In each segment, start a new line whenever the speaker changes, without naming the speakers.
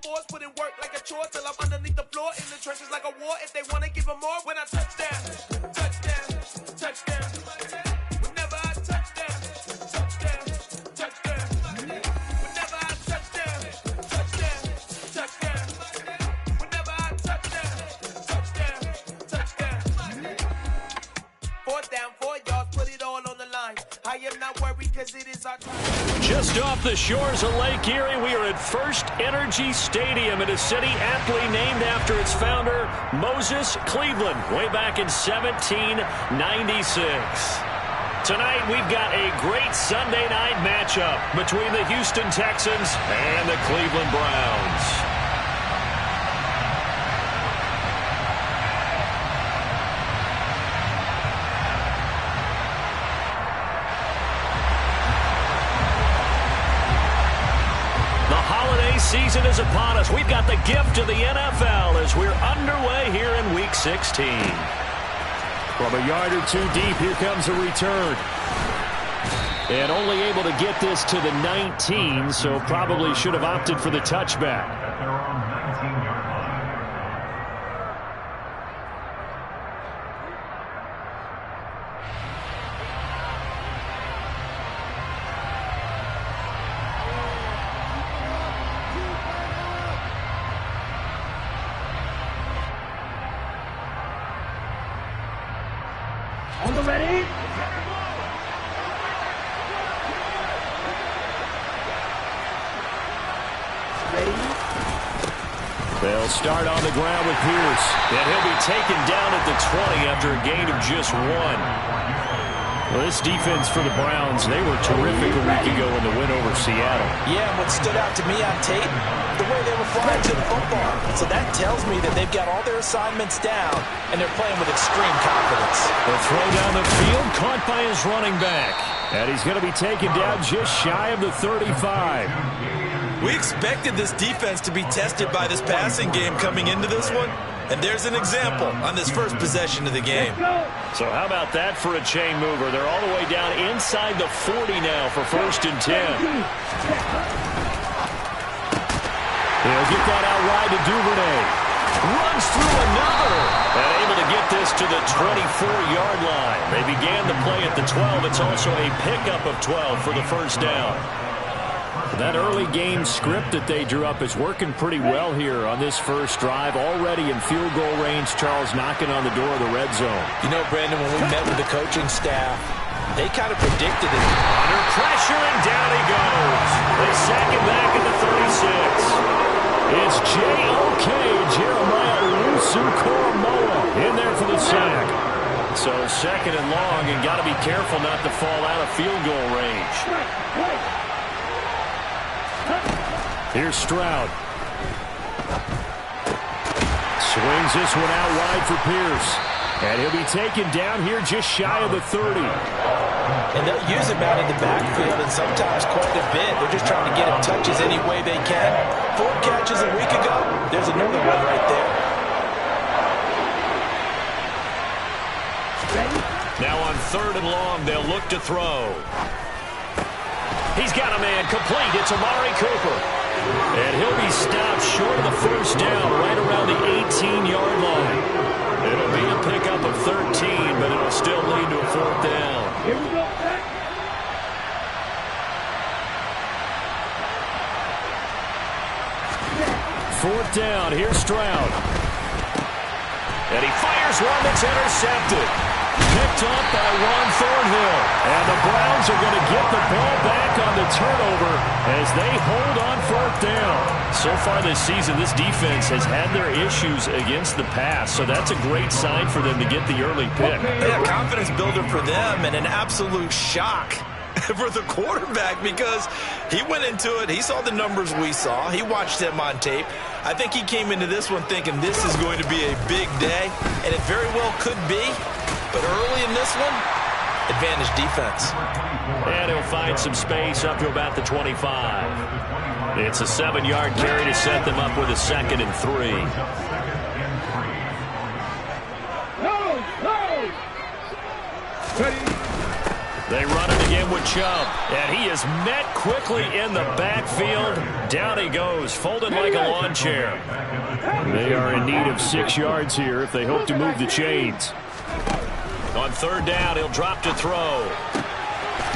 force, put in work like a chore till I'm underneath the floor in the trenches like a war. If they want to give them more, when I touch down, touchdown, touchdown. Whenever I touch down, touchdown, touchdown. Whenever I touch down, touchdown, touchdown. Whenever I touch down, touchdown, touchdown. 4th down, 4 yards, put it all on the line. I am not worried because it is our time.
Just off the shores of Lake Erie, we are at First Energy Stadium in a city aptly named after its founder, Moses Cleveland, way back in 1796. Tonight, we've got a great Sunday night matchup between the Houston Texans and the Cleveland Browns. Season is upon us. We've got the gift of the NFL as we're underway here in Week 16.
From a yard or two deep, here comes a return. And only able to get this to the 19, so probably should have opted for the touchback.
Ready?
They'll start on the ground with Pierce.
And he'll be taken down at the 20 after a gain of just 1.
Well, this defense for the Browns, they were terrific a week ago in the win over Seattle.
Yeah, and what stood out to me on tape, the way they were flying to the football. So that tells me that they've got all their assignments down, and they're playing with extreme confidence.
The throw down the field, caught by his running back. And he's going to be taken down just shy of the 35.
We expected this defense to be tested by this passing game coming into this one. And there's an example on this first possession of the game.
So how about that for a chain mover? They're all the way down inside the 40 now for 1st and 10.
He'll get that out wide to Duvernay.
Runs through another. And able to get this to the 24-yard line. They began the play at the 12. It's also a pickup of 12 for the first down.
That early game script that they drew up is working pretty well here on this first drive. Already in field goal range, Charles knocking on the door of the red zone.
You know, Brandon, when we met with the coaching staff, they kind of predicted it.
Under pressure, and down he goes. They sack him back at the 36.
It's J.O.K. Jeremiah Owusu-Koramoah in there for the sack.
So 2nd and long, and got to be careful not to fall out of field goal range.
Here's Stroud. Swings this one out wide for Pierce. And he'll be taken down here just shy of the 30.
And they'll use him out in the backfield, and sometimes quite a bit. They're just trying to get him touches any way they can. 4 catches a week ago. There's another one right there.
Now on 3rd and long, they'll look to throw. He's got a man complete. It's Amari Cooper.
And he'll be stopped short of the first down right around the 18-yard line.
It'll be a pickup of 13, but it'll still lead to a 4th down.
Here we go.
4th down. Here's Stroud.
And he fires one that's intercepted.
Picked up by Juan Thornhill. And the Browns are going to get the ball back on the turnover as they hold on 4th down.
So far this season, this defense has had their issues against the pass, so that's a great sign for them to get the early pick.
Yeah, confidence builder for them and an absolute shock for the quarterback because he went into it. He saw the numbers we saw. He watched them on tape. I think he came into this one thinking this is going to be a big day, and it very well could be. But early in this one, advantage defense.
And he'll find some space up to about the 25. It's a 7-yard carry to set them up with a 2nd and 3.
They run it again with Chubb. And he is met quickly in the backfield. Down he goes, folded like a lawn chair. They are in need of 6 yards here if they hope to move the chains. On third down, he'll drop to throw.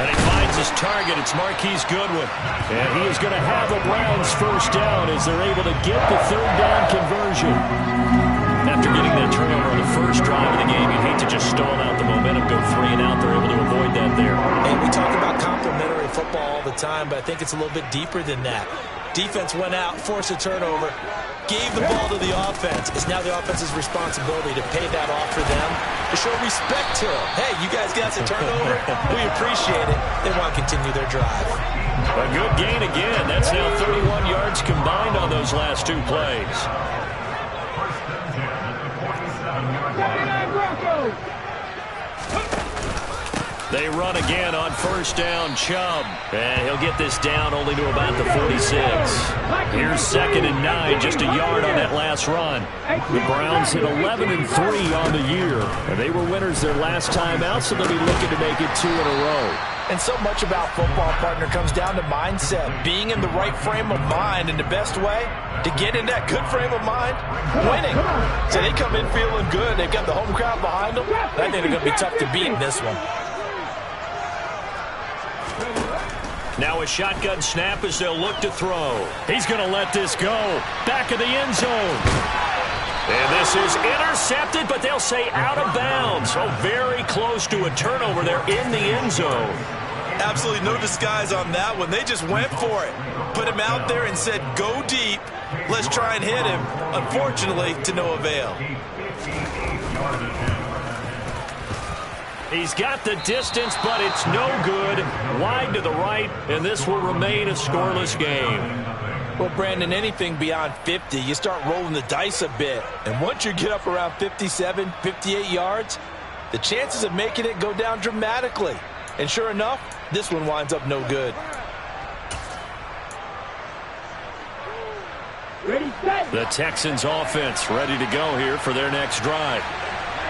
And he finds his target. It's Marquise Goodwin. And he is going to have the Browns first down as they're able to get the third down conversion. After getting that turnover on the first drive of the game, you hate to just stall out the momentum, go 3 and out. They're able to avoid that there.
And we talk about complementary football all the time, but I think it's a little bit deeper than that. Defense went out, forced a turnover, gave the ball to the offense. It's now the offense's responsibility to pay that off for them, to show respect to them. Hey, you guys got us a turnover. We appreciate it. They want to continue their drive.
A good gain again. That's now 31 yards combined on those last 2 plays. They run again on first down, Chubb. And he'll get this down only to about the 46. Here's 2nd and 9, just a yard on that last run. The Browns hit 11-3 on the year. And they were winners their last time out, so they'll be looking to make it 2 in a row.
And so much about football, partner, comes down to mindset. Being in the right frame of mind, and the best way to get in that good frame of mind, winning. So they come in feeling good. They've got the home crowd behind them. I think they're going to be tough to beat in this one.
Now a shotgun snap as they'll look to throw. He's going to let this go. Back of the end zone. And this is intercepted, but they'll say out of bounds. So very close to a turnover there in the end zone.
Absolutely no disguise on that one. They just went for it. Put him out there and said, go deep. Let's try and hit him. Unfortunately, to no avail.
He's got the distance, but it's no good. Wide to the right, and this will remain a scoreless game.
Well, Brandon, anything beyond 50, you start rolling the dice a bit. And once you get up around 57, 58 yards, the chances of making it go down dramatically. And sure enough, this one winds up no good.
The Texans offense ready to go here for their next drive.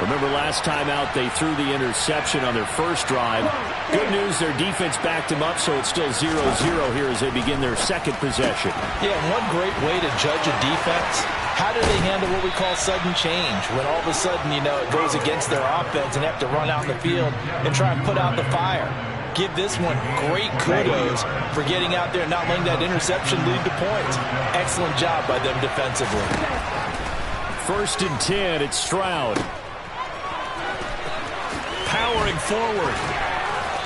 Remember last time out they threw the interception on their first drive. Good news, their defense backed them up, so it's still 0-0 here as they begin their second possession.
Yeah, one great way to judge a defense, how do they handle what we call sudden change? When all of a sudden, you know, it goes against their offense and they have to run out in the field and try and put out the fire. Give this one great kudos for getting out there and not letting that interception lead to points. Excellent job by them defensively.
1st and 10, it's Stroud. Powering forward.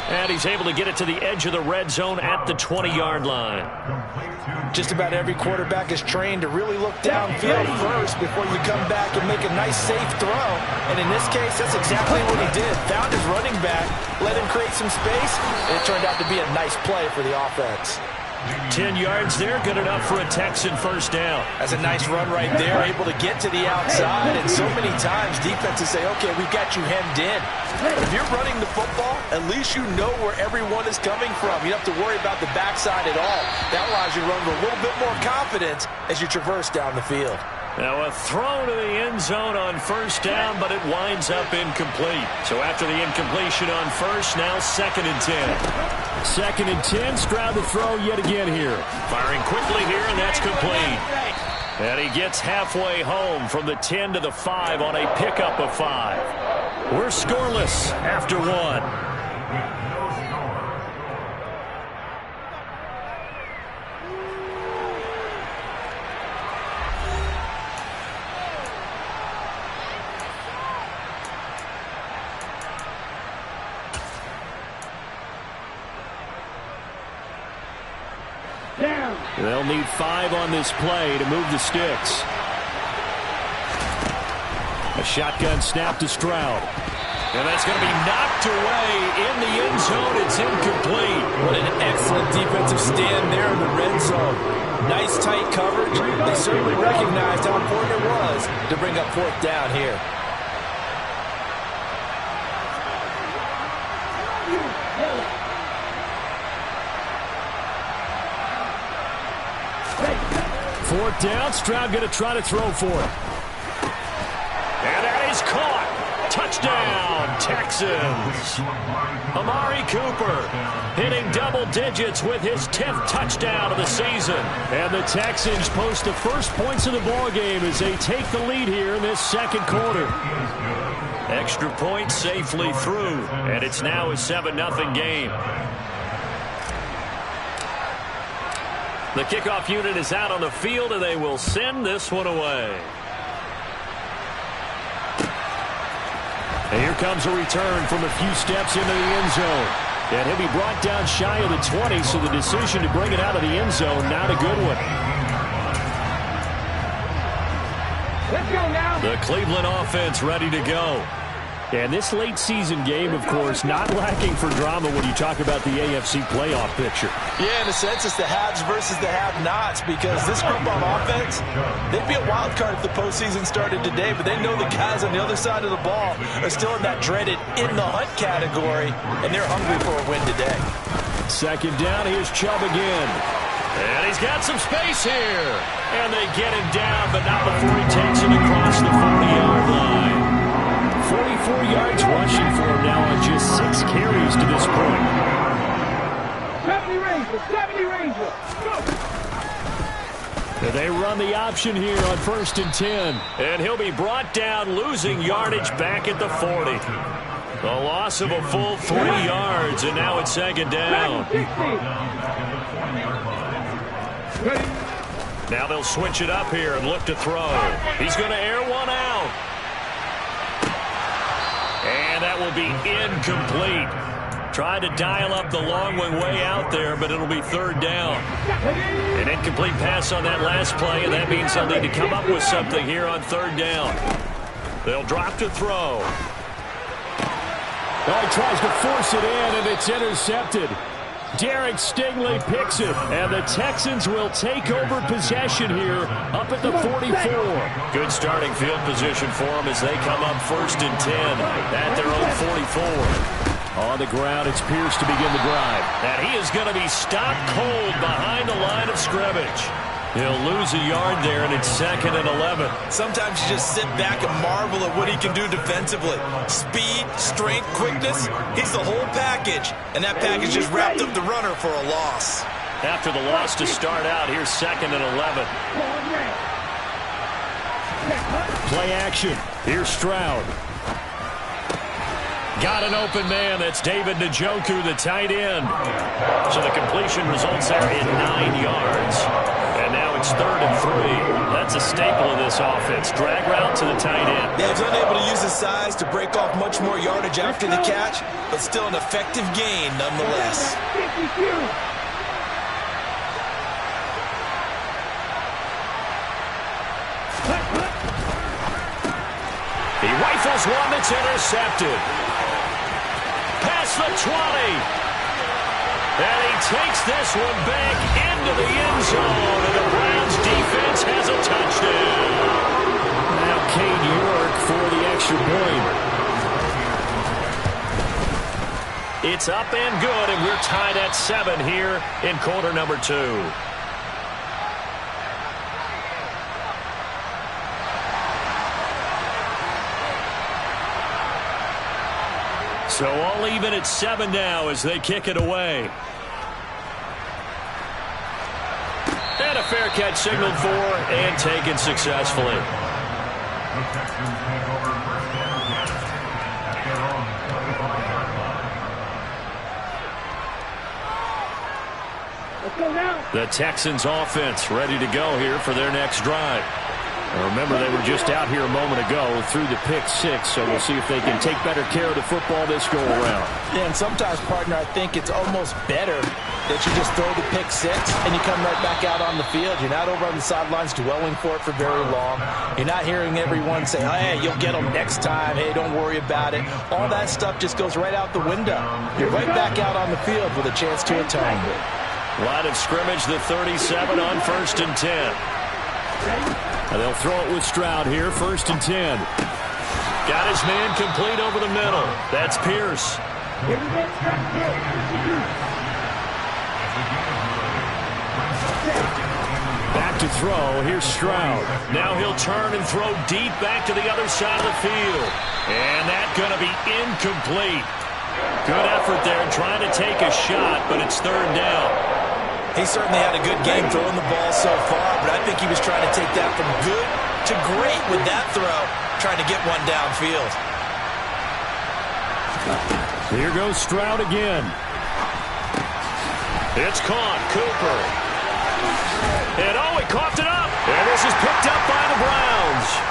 And he's able to get it to the edge of the red zone at the 20-yard line.
Just about every quarterback is trained to really look downfield first before you come back and make a nice, safe throw. And in this case, that's exactly what he did. Found his running back, let him create some space, and it turned out to be a nice play for the offense.
10 yards there, good enough for a Texan first down.
That's a nice run right there, able to get to the outside. And so many times defenses say, okay, we've got you hemmed in. But if you're running the football, at least you know where everyone is coming from. You don't have to worry about the backside at all. That allows you to run with a little bit more confidence as you traverse down the field.
Now a throw to the end zone on first down, but it winds up incomplete. So after the incompletion on first, now 2nd and 10. 2nd and 10, Stroud to throw yet again here. Firing quickly here, and that's complete. And he gets halfway home from the 10 to the 5 on a pickup of 5. We're scoreless after 1. They'll need 5 on this play to move the sticks. A shotgun snap to Stroud. And that's going to be knocked away in the end zone. It's incomplete.
What an excellent defensive stand there in the red zone. Nice tight coverage. They certainly recognized how important it was to bring up 4th down here.
Fourth down, Stroud going to try to throw for it. And that is caught. Touchdown, Texans. Amari Cooper hitting double digits with his 10th touchdown of the season. And the Texans post the first points of the ballgame as they take the lead here in this second quarter. Extra point safely through, and it's now a 7-0 game. The kickoff unit is out on the field, and they will send this one away. And here comes a return from a few steps into the end zone. And he'll be brought down shy of the 20, so the decision to bring it out of the end zone, not a good one.
Let's go now.
The Cleveland offense ready to go. And this late season game, of course, not lacking for drama when you talk about the AFC playoff picture.
Yeah, in a sense, it's the haves versus the have-nots, because this group on offense, they'd be a wild card if the postseason started today, but they know the guys on the other side of the ball are still in that dreaded in-the-hunt category, and they're hungry for a win today.
Second down, here's Chubb again. And he's got some space here. And they get him down, but not before he takes it across the 40-yard line. 44 yards rushing for him now on just 6 carries to this point.
70 Ranger. Go.
And they run the option here on 1st and 10. And he'll be brought down, losing yardage back at the 40. A loss of a full 3 yards, and now it's second down. Now they'll switch it up here and look to throw. He's going to air one out. And that will be incomplete. Tried to dial up the long one way out there, but it'll be third down. An incomplete pass on that last play, and that means they'll need to come up with something here on third down. They'll drop to throw.
Oh, he tries to force it in, and it's intercepted. Derek Stingley picks it, and the Texans will take over possession here up at the 44.
Good starting field position for them as they come up 1st and 10 at their own 44.
On the ground, it's Pierce to begin the drive.
And he is going to be stopped cold behind the line of scrimmage. He'll lose a yard there, and it's 2nd and 11.
Sometimes you just sit back and marvel at what he can do defensively. Speed, strength, quickness, he's the whole package. And that package just wrapped up the runner for a loss.
After the loss to start out, here's 2nd and 11.
Play action. Here's Stroud.
Got an open man. That's David Njoku, the tight end. So the completion results there in 9 yards. And now it's 3rd and 3. That's a staple of this offense. Drag route to the tight end.
Yeah, he's unable to use his size to break off much more yardage after the catch, but still an effective gain nonetheless.
He rifles one that's intercepted. Past the 20. And he takes this one back into the end zone, and the Browns defense has a touchdown.
Now Cade York for the extra point.
It's up and good, and we're tied at 7 here in quarter number 2. So all even at 7 now as they kick it away. And a fair catch signaled for and taken successfully. The Texans offense ready to go here for their next drive.
Remember, they were just out here a moment ago through the pick 6, so we'll see if they can take better care of the football this go-around.
Yeah, and sometimes, partner, I think it's almost better that you just throw the pick 6 and you come right back out on the field. You're not over on the sidelines dwelling for it for very long. You're not hearing everyone say, hey, you'll get them next time. Hey, don't worry about it. All that stuff just goes right out the window. You're right back out on the field with a chance to atone.
Line of scrimmage, the 37 on 1st and 10.
And they'll throw it with Stroud here, 1st and 10.
Got his man complete over the middle. That's Pierce.
Back
to throw. Here's Stroud. Now he'll turn and throw deep back to the other side of the field. And that's going to be incomplete. Good effort there trying to take a shot, but it's third down.
He certainly had a good game throwing the ball so far, but I think he was trying to take that from good to great with that throw, trying to get one downfield.
Here goes Stroud again. It's caught. Cooper. And he coughed it up. And this is picked up by the Browns.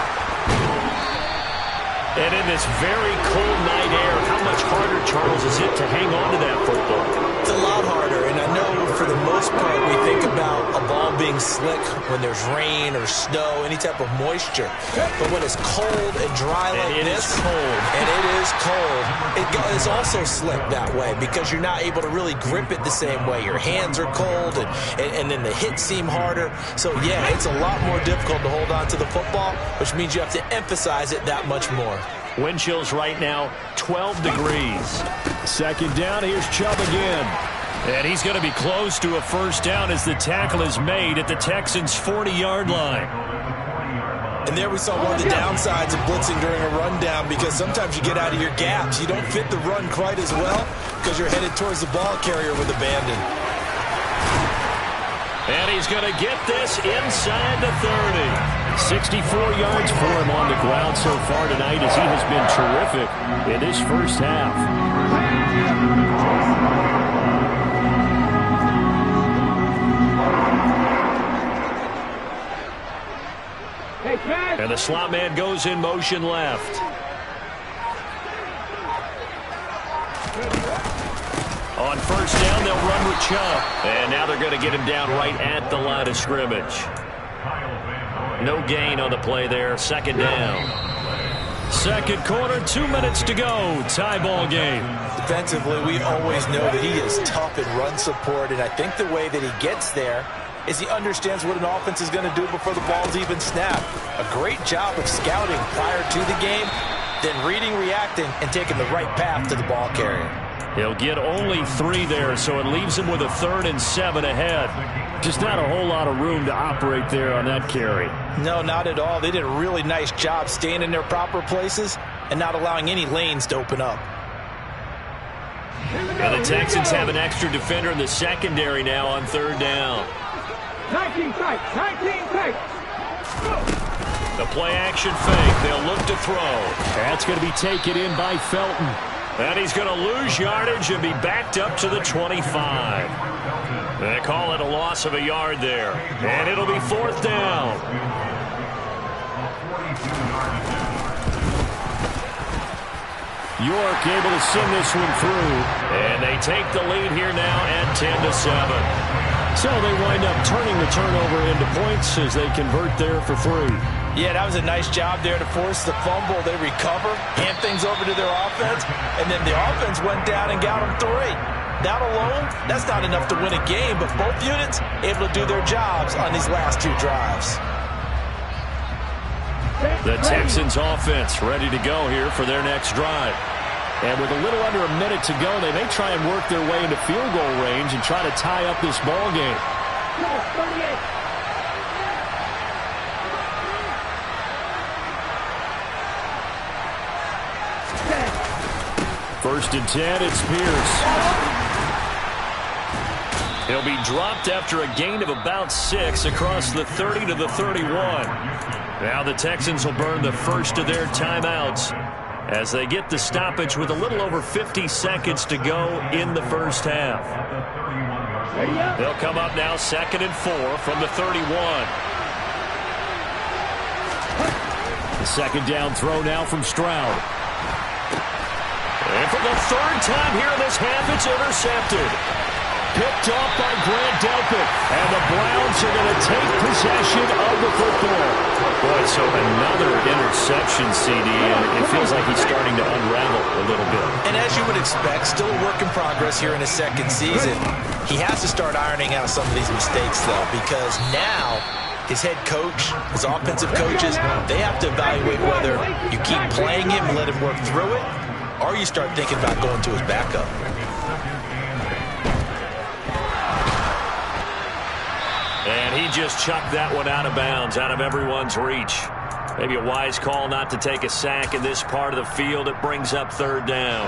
And in this very cold night air, how much harder, Charles, is it to hang on to that football?
It's a lot harder, and I know for the most part we think about a ball being slick when there's rain or snow, any type of moisture. But when it's cold and dry like this, and it is cold, it's also slick that way because you're not able to really grip it the same way. Your hands are cold, and then the hits seem harder. So, yeah, it's a lot more difficult to hold on to the football, which means you have to emphasize it that much more.
Wind chills right now, 12 degrees. Second down, here's Chubb again. And he's going to be close to a first down as the tackle is made at the Texans' 40-yard line.
And there we saw one of the downsides of blitzing during a rundown because sometimes you get out of your gaps. You don't fit the run quite as well because you're headed towards the ball carrier with abandon.
And he's going to get this inside the 30. 64 yards for him on the ground so far tonight as he has been terrific in this first half. And the slot man goes in motion left. On first down, they'll run with Chubb. And now they're going to get him down right at the line of scrimmage. No gain on the play there. Second down. Second quarter, 2 minutes to go. Tie ball game.
Defensively, we always know that he is tough in run support, and I think the way that he gets there is he understands what an offense is going to do before the ball's even snapped. A great job of scouting prior to the game, then reading, reacting, and taking the right path to the ball carrier.
He'll get only 3 there, so it leaves him with a 3rd and 7 ahead. Just not a whole lot of room to operate there on that carry.
No, not at all. They did a really nice job staying in their proper places and not allowing any lanes to open up.
And the Texans have an extra defender in the secondary now on third down.
19 tight.
The play action fake. They'll look to throw. That's going to be taken in by Felton. And he's going to lose yardage and be backed up to the 25. They call it a loss of a yard there. And it'll be fourth down. York able to send this one through. And they take the lead here now at 10-7. So they wind up turning the turnover into points as they convert there for 3.
Yeah, that was a nice job there to force the fumble. They recover, hand things over to their offense, and then the offense went down and got them 3. That alone, that's not enough to win a game, but both units able to do their jobs on these last 2 drives.
The Texans offense ready to go here for their next drive. And with a little under a minute to go, they may try and work their way into field goal range and try to tie up this ball game.
38.
First and 10, it's Pierce. He'll be dropped after a gain of about 6 across the 30 to the 31. Now the Texans will burn the first of their timeouts as they get the stoppage with a little over 50 seconds to go in the first half. They'll come up now 2nd and 4 from the 31. The second down throw now from Stroud. And for the 3rd time here in this half, it's intercepted. Picked off by Grant Delpit. And the Browns are going to take possession of the football. Boy, so another interception, CD, and it feels like he's starting to unravel a little bit.
And as you would expect, still a work in progress here in his 2nd season. He has to start ironing out some of these mistakes, though, because now his head coach, his offensive coaches, they have to evaluate whether you keep playing him and let him work through it, or you start thinking about going to his backup.
And he just chucked that one out of bounds, out of everyone's reach. Maybe a wise call not to take a sack in this part of the field. It brings up third down.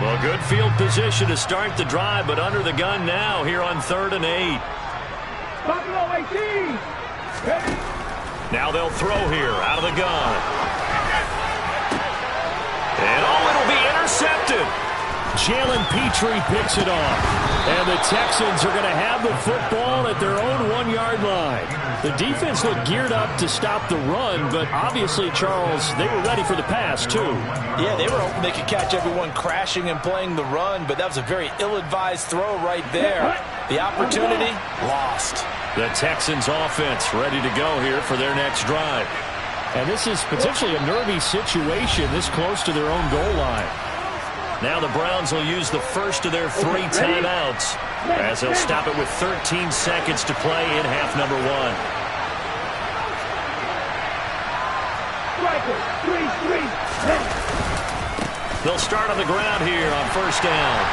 Well, good field position to start the drive, but under the gun now here on 3rd and 8. Now they'll throw here out of the gun. And it'll be intercepted.
Jalen Petrie picks it off. And the Texans are going to have the football at their own 1-yard line. The defense looked geared up to stop the run, but obviously, Charles, they were ready for the pass, too.
Yeah, they were hoping they could catch everyone crashing and playing the run, but that was a very ill-advised throw right there. The opportunity, lost.
The Texans offense ready to go here for their next drive.
And this is potentially a nervy situation this close to their own goal line.
Now the Browns will use the first of their 3 timeouts as they'll stop it with 13 seconds to play in half number 1. They'll start on the ground here on 1st down.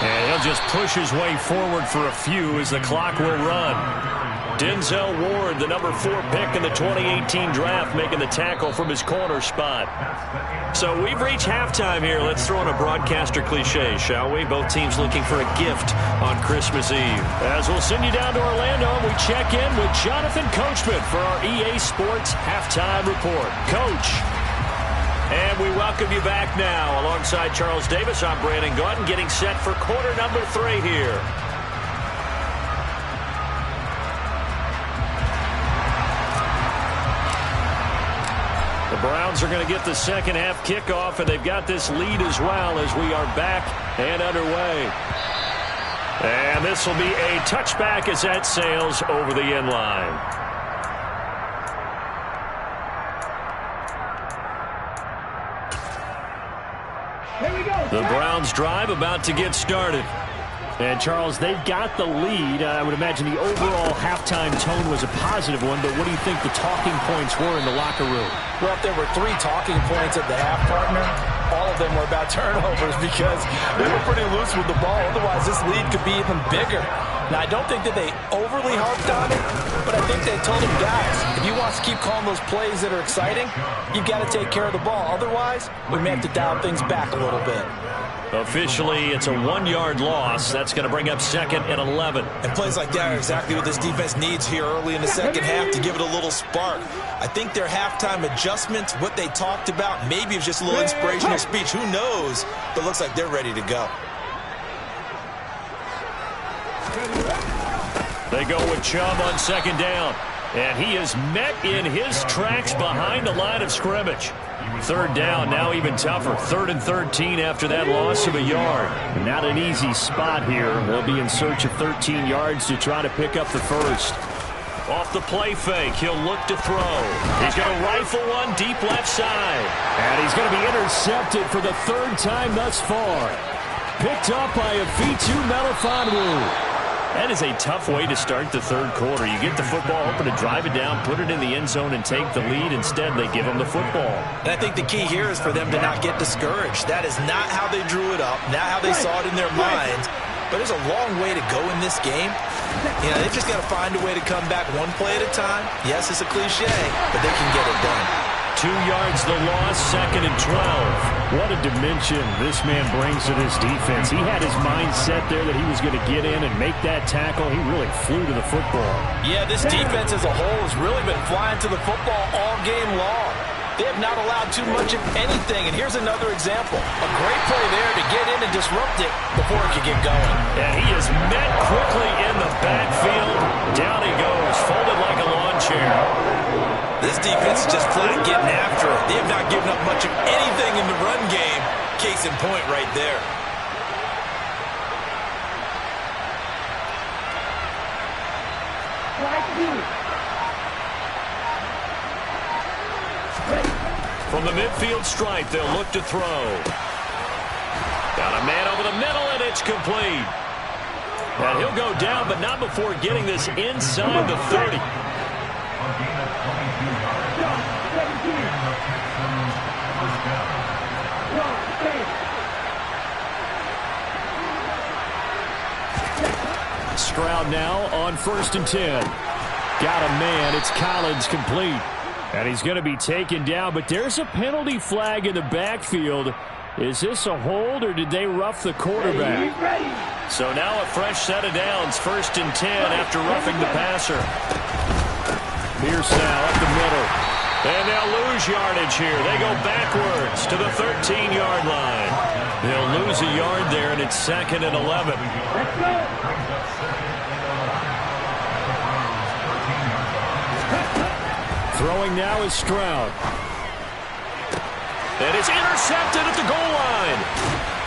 And he'll just push his way forward for a few as the clock will run. Denzel Ward, the number 4 pick in the 2018 draft, making the tackle from his corner spot. So we've reached halftime here. Let's throw in a broadcaster cliche, shall we? Both teams looking for a gift on Christmas Eve. As we'll send you down to Orlando, we check in with Jonathan Coachman for our EA Sports Halftime Report. Coach. And we welcome you back now. Alongside Charles Davis, I'm Brandon Gaudin, getting set for quarter number 3 here. The Browns are going to get the second half kickoff, and they've got this lead as well as we are back and underway. And this will be a touchback as that sails over the end line. The Browns drive about to get started.
And, Charles, they've got the lead. I would imagine the overall halftime tone was a positive one, but what do you think the talking points were in the locker room?
Well, if there were 3 talking points at the half, partner, all of them were about turnovers because they were pretty loose with the ball. Otherwise, this lead could be even bigger. Now, I don't think that they overly harped on it, but I think they told him, guys, if you want to keep calling those plays that are exciting, you've got to take care of the ball. Otherwise, we may have to dial things back a little bit.
Officially, it's a 1-yard loss. That's going to bring up 2nd and 11.
And plays like that are exactly what this defense needs here early in the second half to give it a little spark. I think their halftime adjustments, what they talked about, maybe it's just a little inspirational speech. Who knows? But it looks like they're ready to go.
They go with Chubb on 2nd down. And he is met in his tracks behind the line of scrimmage. 3rd down, now even tougher. 3rd and 13 after that loss of a yard.
Not an easy spot here. They'll be in search of 13 yards to try to pick up the first.
Off the play fake, he'll look to throw. He's going to rifle one deep left side.
And he's going to be intercepted for the 3rd time thus far. Picked up by Afitu Melifonwu.
That is a tough way to start the 3rd quarter. You get the football, hoping to drive it down, put it in the end zone, and take the lead. Instead, they give them the football.
And I think the key here is for them to not get discouraged. That is not how they drew it up, not how they saw it in their minds. But there's a long way to go in this game. You know, they've just got to find a way to come back one play at a time. Yes, it's a cliche, but they can get it done.
2 yards the loss, 2nd and 12.
What a dimension this man brings to this defense. He had his mind set there that he was going to get in and make that tackle. He really flew to the football.
Yeah, this defense as a whole has really been flying to the football all game long. They have not allowed too much of anything, and here's another example. A great play there to get in and disrupt it before it could get going.
And he is met quickly in the backfield. Down he goes, folded like a lawn chair.
This defense is just flat getting after it. They have not given up much of anything in the run game. Case in point right there.
From the midfield stripe, they'll look to throw. Got a man over the middle, and it's complete. And he'll go down, but not before getting this inside the 30. Stroud ground now on 1st and 10. Got a man. It's Collins complete. And he's going to be taken down, but there's a penalty flag in the backfield. Is this a hold, or did they rough the quarterback?
So now a fresh set of downs, 1st and 10 after roughing the passer.
Pierce now up the middle.
And they'll lose yardage here. They go backwards to the 13-yard line.
They'll lose a yard there, and it's 2nd and 11. Throwing now is Stroud.
And it's intercepted at the goal line.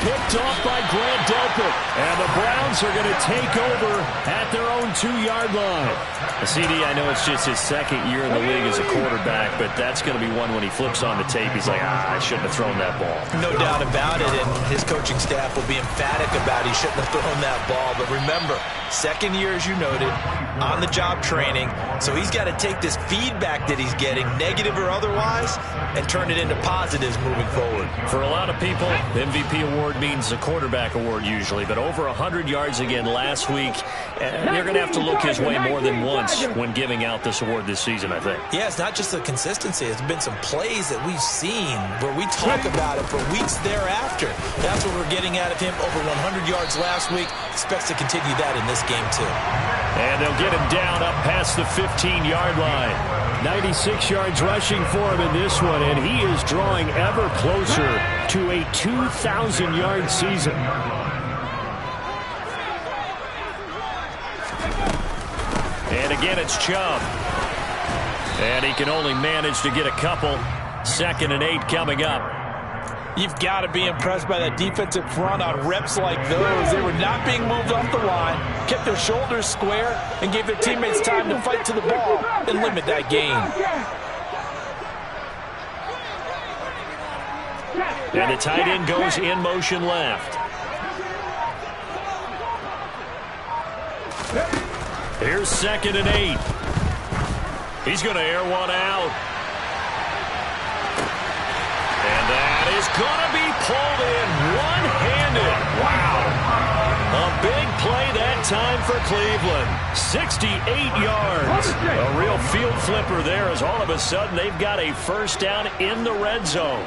Picked off by Grant Delpit. And the Browns are going to take over at their own 2-yard line.
CD, I know it's just his 2nd year in the league as a quarterback, but that's going to be one when he flips on the tape. He's like, I shouldn't have thrown that ball.
No doubt about it, and his coaching staff will be emphatic about he shouldn't have thrown that ball. But remember, 2nd year, as you noted, on-the-job training. So he's got to take this feedback that he's getting, negative or otherwise, and turn it into positives moving forward.
For a lot of people, the MVP award means the quarterback award usually, but over 100 yards again last week. You're going to have to look his way more than once when giving out this award this season, I think.
Yeah, it's not just the consistency. It's been some plays that we've seen where we talk about it for weeks thereafter. That's what we're getting out of him. Over 100 yards last week. Expects to continue that in this game, too.
And they'll get him down up past the 15-yard line. 96 yards rushing for him in this one, and he is drawing ever closer to a 2,000-yard season.
And again, it's Chubb. And he can only manage to get a couple. 2nd and 8 coming up.
You've got to be impressed by that defensive front on reps like those. They were not being moved off the line, kept their shoulders square, and gave their teammates time to fight to the ball and limit that gain.
And the tight end goes in motion left.
Here's 2nd and 8.
He's going to air one out. And that is going to be pulled in one-handed. Wow. A big play that time for Cleveland. 68 yards. A real field flipper there as all of a sudden they've got a first down in the red zone.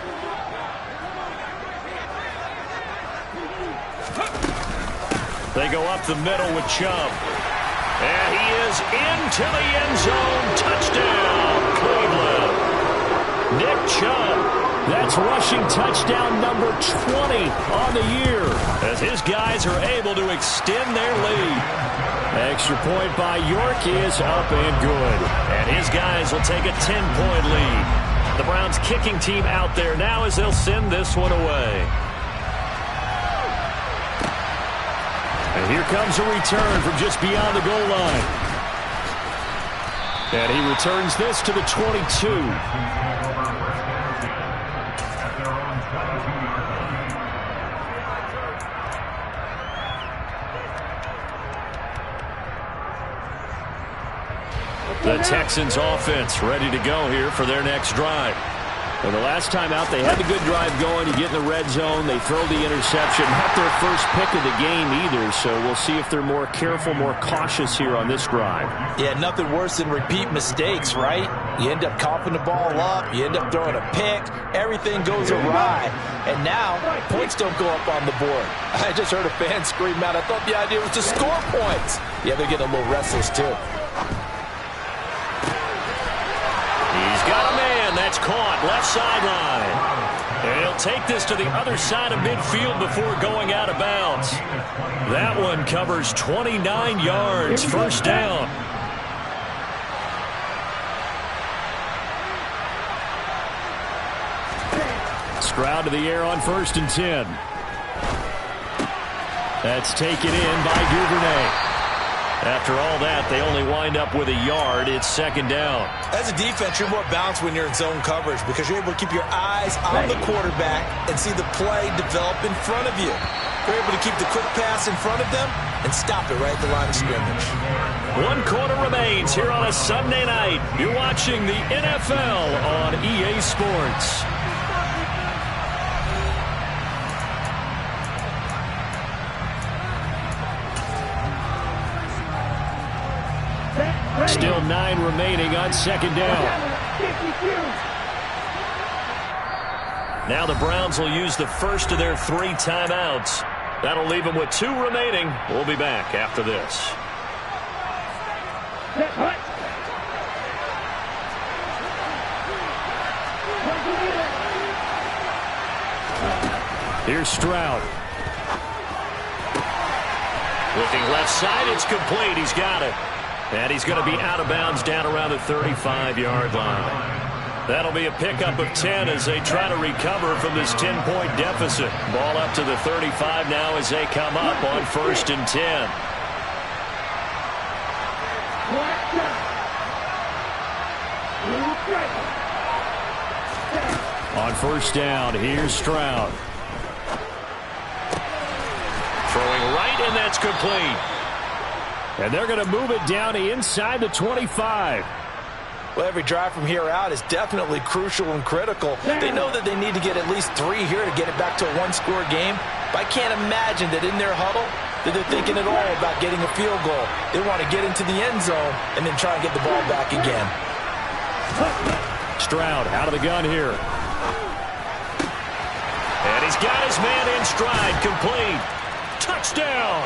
They go up the middle with Chubb. And he is into the end zone. Touchdown, Cleveland. Nick Chubb.
That's rushing touchdown number 20 on the year,
as his guys are able to extend their lead.
Extra point by York is up and good.
And his guys will take a 10-point lead. The Browns kicking team out there now as they'll send this one away.
And here comes a return from just beyond the goal line. And he returns this to the 22.
The Texans offense ready to go here for their next drive.
Well, the last time out, they had a good drive going. You get in the red zone, they throw the interception. Not their first pick of the game either, so we'll see if they're more careful, more cautious here on this drive.
Yeah, nothing worse than repeat mistakes, right? You end up coughing the ball up, you end up throwing a pick, everything goes awry. And now, points don't go up on the board. I just heard a fan scream out, I thought the idea was to score points. Yeah, they're getting a little restless, too.
He's got a man. That's caught. Left sideline. And he'll take this to the other side of midfield before going out of bounds. That one covers 29 yards. First down.
Stroud to the air on 1st and 10. That's taken in by Duvernay.
After all that, they only wind up with a yard. It's 2nd down.
As a defense, you're more balanced when you're in zone coverage because you're able to keep your eyes on the quarterback and see the play develop in front of you. You're able to keep the quick pass in front of them and stop it right at the line of scrimmage.
1 quarter remains here on a Sunday night. You're watching the NFL on EA Sports. Still 9 remaining on second down.
Now the Browns will use the first of their 3 timeouts. That'll leave them with 2 remaining. We'll be back after this.
Here's Stroud.
Looking left side, it's complete. He's got it. And he's going to be out of bounds down around the 35-yard line. That'll be a pickup of 10 as they try to recover from this 10-point deficit. Ball up to the 35 now as they come up on 1st and 10.
On 1st down, here's Stroud.
Throwing right, and that's complete.
And they're going to move it down inside the 25.
Well, every drive from here out is definitely crucial and critical. They know that they need to get at least 3 here to get it back to a 1-score game. But I can't imagine that in their huddle that they're thinking at all about getting a field goal. They want to get into the end zone and then try and get the ball back again.
Stroud out of the gun here.
And he's got his man in stride, complete. Touchdown!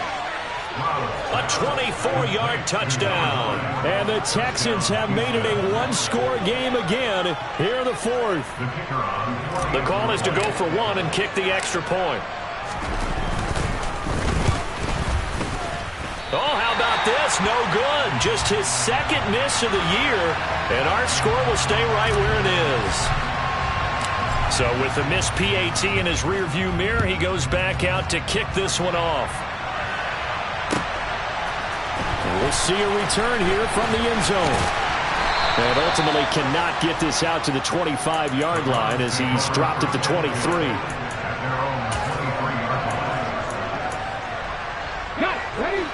A 24-yard touchdown.
And the Texans have made it a 1-score game again here in the 4th.
The call is to go for 1 and kick the extra point. Oh, how about this? No good. Just his 2nd miss of the year. And our score will stay right where it is. So with the missed PAT in his rearview mirror, he goes back out to kick this one off.
We'll see a return here from the end zone. And ultimately cannot get this out to the 25-yard line as he's dropped at the 23.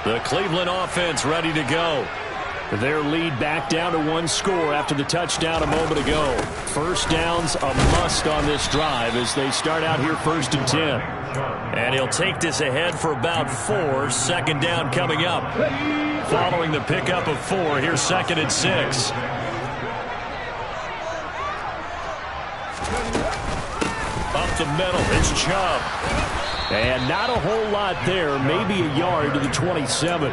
The Cleveland offense ready to go.
Their lead back down to 1 score after the touchdown a moment ago. 1st down's a must on this drive as they start out here 1st and 10.
And he'll take this ahead for about 4. 2nd down coming up. Following the pickup of 4, here's 2nd and 6. Up the middle, it's Chubb.
And not a whole lot there, maybe a yard to the 27.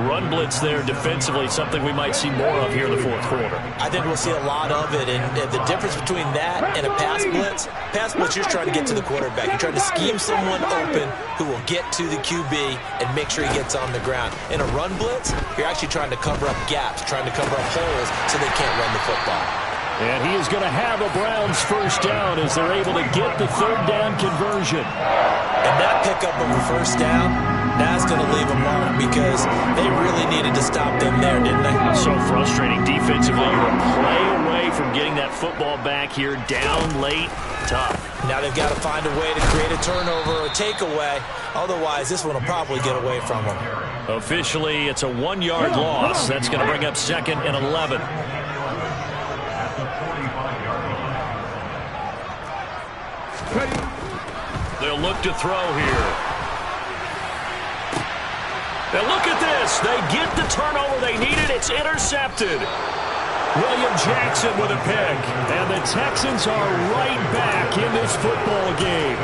Run blitz there defensively, something we might see more of here in the 4th quarter.
I think we'll see a lot of it, and the difference between that and a pass blitz, you're trying to get to the quarterback. You're trying to scheme someone open who will get to the QB and make sure he gets on the ground. In a run blitz, you're actually trying to cover up gaps, trying to cover up holes so they can't run the football.
And he is going to have a Browns 1st down as they're able to get the 3rd down conversion.
And that pickup of a 1st down, that's going to leave a mark because they really needed to stop them there, didn't they?
So frustrating defensively. You're a play away from getting that football back here, down late, tough.
Now they've got to find a way to create a turnover or a takeaway. Otherwise, this one will probably get away from them.
Officially, it's a 1-yard loss. That's going to bring up 2nd and 11. They'll look to throw here. And look at this. They get the turnover they needed. It's intercepted.
William Jackson with a pick. And the Texans are right back in this football game.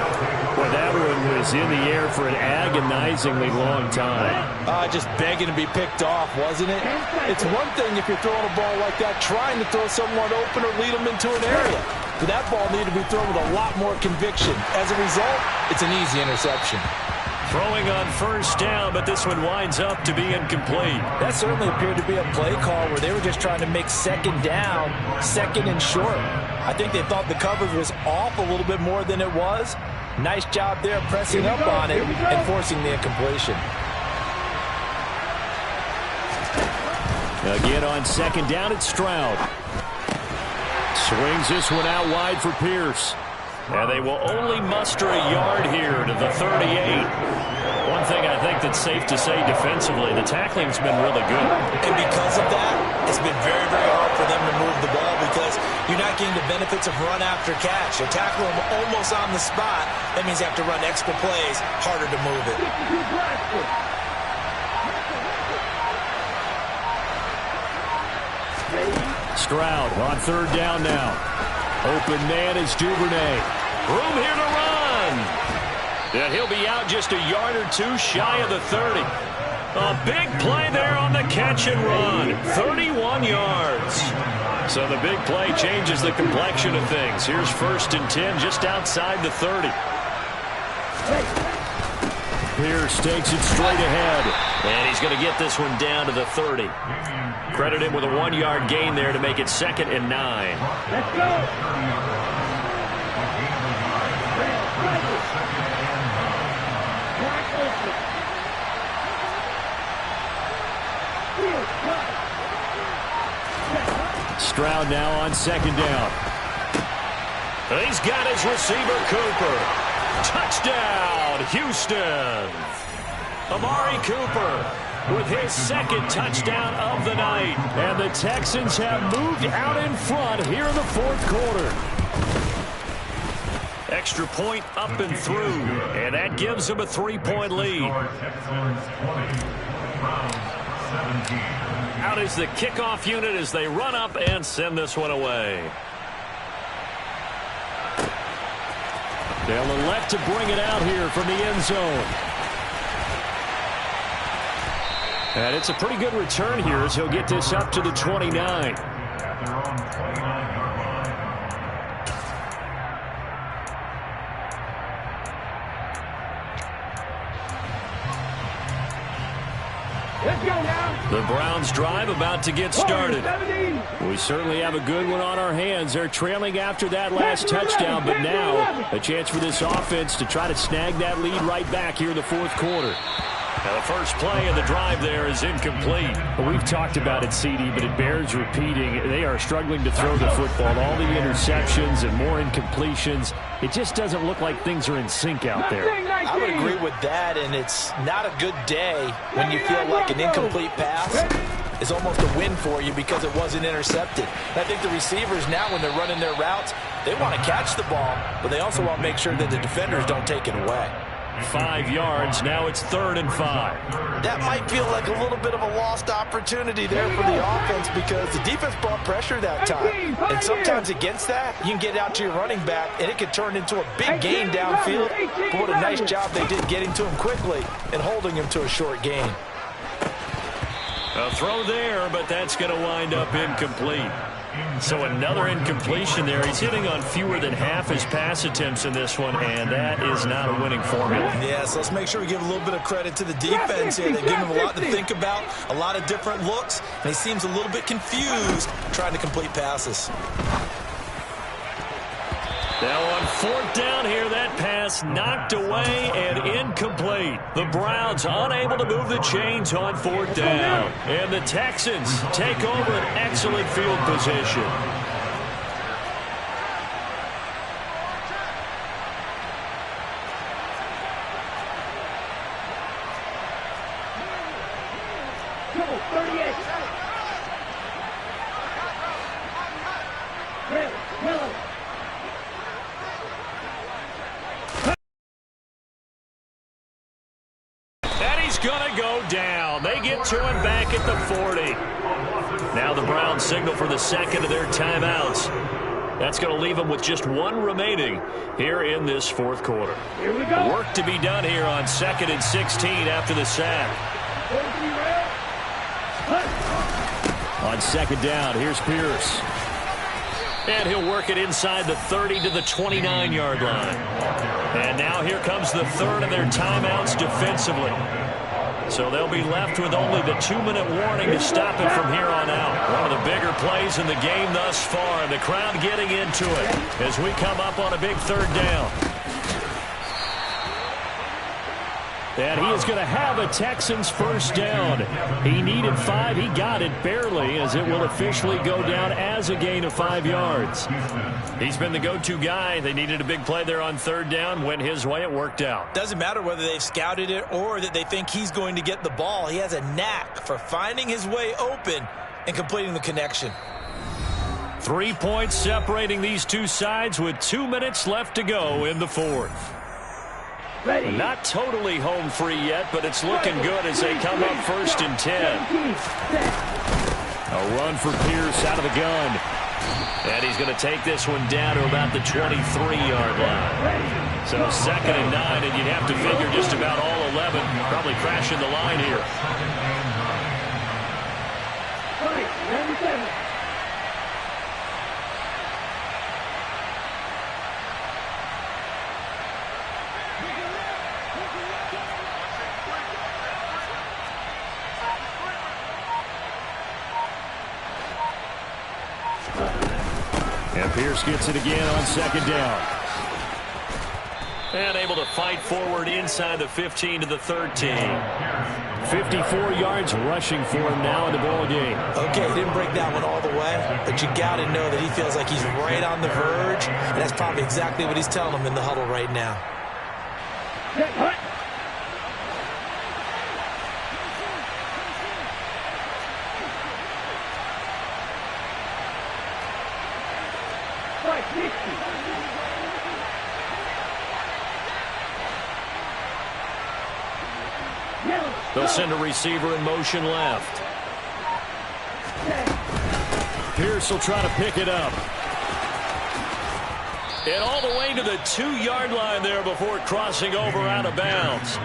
Well, that one was in the air for an agonizingly long time.
Just begging to be picked off, wasn't it? It's one thing if you're throwing a ball like that, trying to throw someone open or lead them into an area. But that ball needed to be thrown with a lot more conviction. As a result, it's an easy interception.
Throwing on 1st down, but this one winds up to be incomplete.
That certainly appeared to be a play call where they were just trying to make 2nd down, 2nd and short. I think they thought the coverage was off a little bit more than it was. Nice job there pressing up on it and forcing the incompletion.
Again on 2nd down, it's Stroud. Swings this one out wide for Pierce.
And they will only muster a yard here to the 38. One thing I think that's safe to say defensively, the tackling's been really good.
And because of that, it's been very, very hard for them to move the ball because you're not getting the benefits of run after catch. They're tackling them almost on the spot. That means they have to run extra plays, harder to move it.
Stroud on third down now. Open man is Duvernay. Room here to run. And he'll be out just a yard or two shy of the 30. A big play there on the catch and run. 31 yards. So the big play changes the complexion of things. Here's 1st and 10 just outside the 30. Pierce takes it straight ahead. And he's going to get this one down to the 30. Credit him with a 1-yard gain there to make it 2nd and 9.
Let's go.
Stroud now on 2nd down. He's got his receiver, Cooper. Touchdown, Houston. Amari Cooper with his 2nd touchdown of the night. And the Texans have moved out in front here in the 4th quarter. Extra point up and through. And that gives them a 3-point lead. Out is the kickoff unit as they run up and send this one away. Down the left to bring it out here from the end zone. And it's a pretty good return here as he'll get this up to the 29.
Let's go now.
The Browns drive about to get started. We certainly have a good one on our hands. They're trailing after that last touchdown, but now a chance for this offense to try to snag that lead right back here in the 4th quarter. Now the first play of the drive there is incomplete. Well, we've talked about it, CD, but it bears repeating. They are struggling to throw the football. All the interceptions and more incompletions. It just doesn't look like things are in sync out there.
I would agree with that, and it's not a good day when you feel like an incomplete pass is almost a win for you because it wasn't intercepted. And I think the receivers now, when they're running their routes, they want to catch the ball, but they also want to make sure that the defenders don't take it away.
5 yards. Now it's 3rd and 5.
That might feel like a little bit of a lost opportunity there for the offense because the defense brought pressure that time. And sometimes against that, you can get out to your running back, and it could turn into a big gain downfield. But what a nice job they did getting to him quickly and holding him to a short gain.
A throw there, but that's going to wind up incomplete. So another incompletion there. He's hitting on fewer than half his pass attempts in this one, and that is not a winning formula.
Yes, let's make sure we give a little bit of credit to the defense here. They've given him a lot to think about, a lot of different looks, and he seems a little bit confused trying to complete passes.
Now on 4th down here, that pass knocked away and incomplete. The Browns unable to move the chains on 4th down. And the Texans take over an excellent field position. Going to go down. They get to him back at the 40. Now the Browns signal for the 2nd of their timeouts. That's going to leave them with just 1 remaining here in this 4th quarter.
Here we go.
Work to be done here on 2nd and 16 after the sack. On 2nd down, here's Pierce. And he'll work it inside the 30 to the 29-yard line. And now here comes the 3rd of their timeouts defensively. So they'll be left with only the 2-minute warning to stop it from here on out. One of the bigger plays in the game thus far. The crowd getting into it as we come up on a big 3rd down. And he is going to have a Texans first down. He needed 5. He got it barely as it will officially go down as a gain of 5 yards. He's been the go-to guy. They needed a big play there on 3rd down. Went his way. It worked out.
Doesn't matter whether they've scouted it or that they think he's going to get the ball. He has a knack for finding his way open and completing the connection.
3 points separating these two sides with 2 minutes left to go in the 4th.
Ready.
Not totally home free yet, but it's looking good as they come up 1st and 10. A run for Pierce out of the gun. And he's going to take this one down to about the 23-yard line. So 2nd and 9, and you'd have to figure just about all 11 probably crashing the line here. And Pierce gets it again on 2nd down. And able to fight forward inside the 15 to the 13. 54 yards rushing for him now in the ball game.
Okay, he didn't break that one all the way, but you got to know that he feels like he's right on the verge, and that's probably exactly what he's telling him in the huddle right now.
They'll send a receiver in motion left. Pierce will try to pick it up. And all the way to the 2-yard line there before crossing over out of bounds.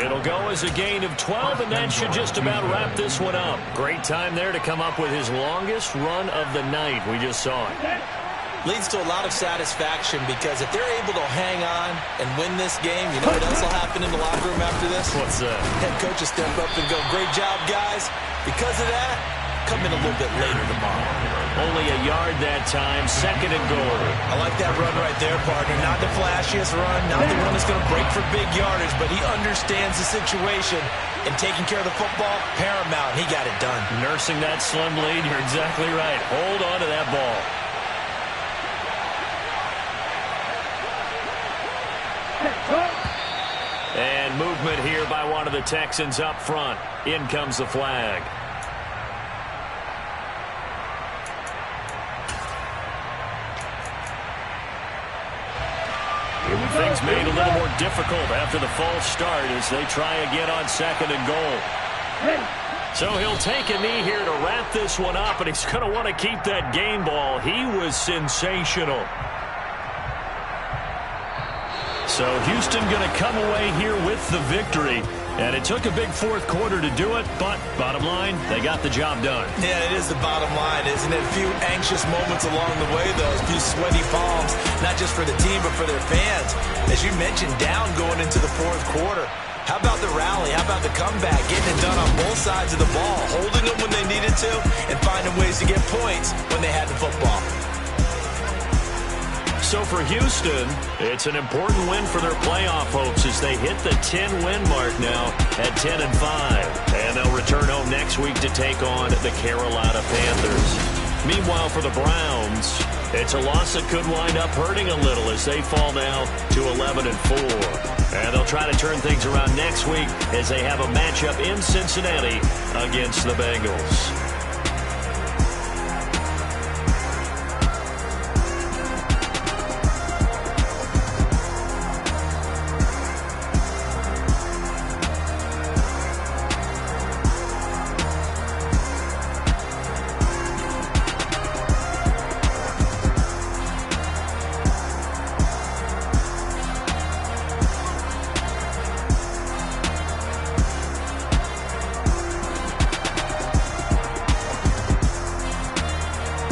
It'll go as a gain of 12, and that should just about wrap this one up. Great time there to come up with his longest run of the night. We just saw it.
Leads to a lot of satisfaction because if they're able to hang on and win this game, you know what else will happen in the locker room after this?
What's that?
Head coach will step up and go, great job, guys. Because of that, come in a little bit later tomorrow.
Only a yard that time, 2nd and goal.
I like that run right there, partner. Not the flashiest run, not the one that's going to break for big yardage, but he understands the situation, and taking care of the football, paramount. He got it done.
Nursing that slim lead, you're exactly right. Hold on to that ball. And movement here by one of the Texans up front. In comes the flag. Things made a little more difficult after the false start as they try again on 2nd and goal. So he'll take a knee here to wrap this one up, and he's going to want to keep that game ball. He was sensational. So Houston going to come away here with the victory. And it took a big 4th quarter to do it, but bottom line, they got the job done.
Yeah, it is the bottom line, isn't it? A few anxious moments along the way, though. A few sweaty palms, not just for the team, but for their fans. As you mentioned, down going into the 4th quarter. How about the rally? How about the comeback? Getting it done on both sides of the ball, holding them when they needed to, and finding ways to get points when they had the football.
So for Houston, it's an important win for their playoff hopes as they hit the 10-win mark now at 10-5. And they'll return home next week to take on the Carolina Panthers. Meanwhile, for the Browns, it's a loss that could wind up hurting a little as they fall now to 11-4. And they'll try to turn things around next week as they have a matchup in Cincinnati against the Bengals.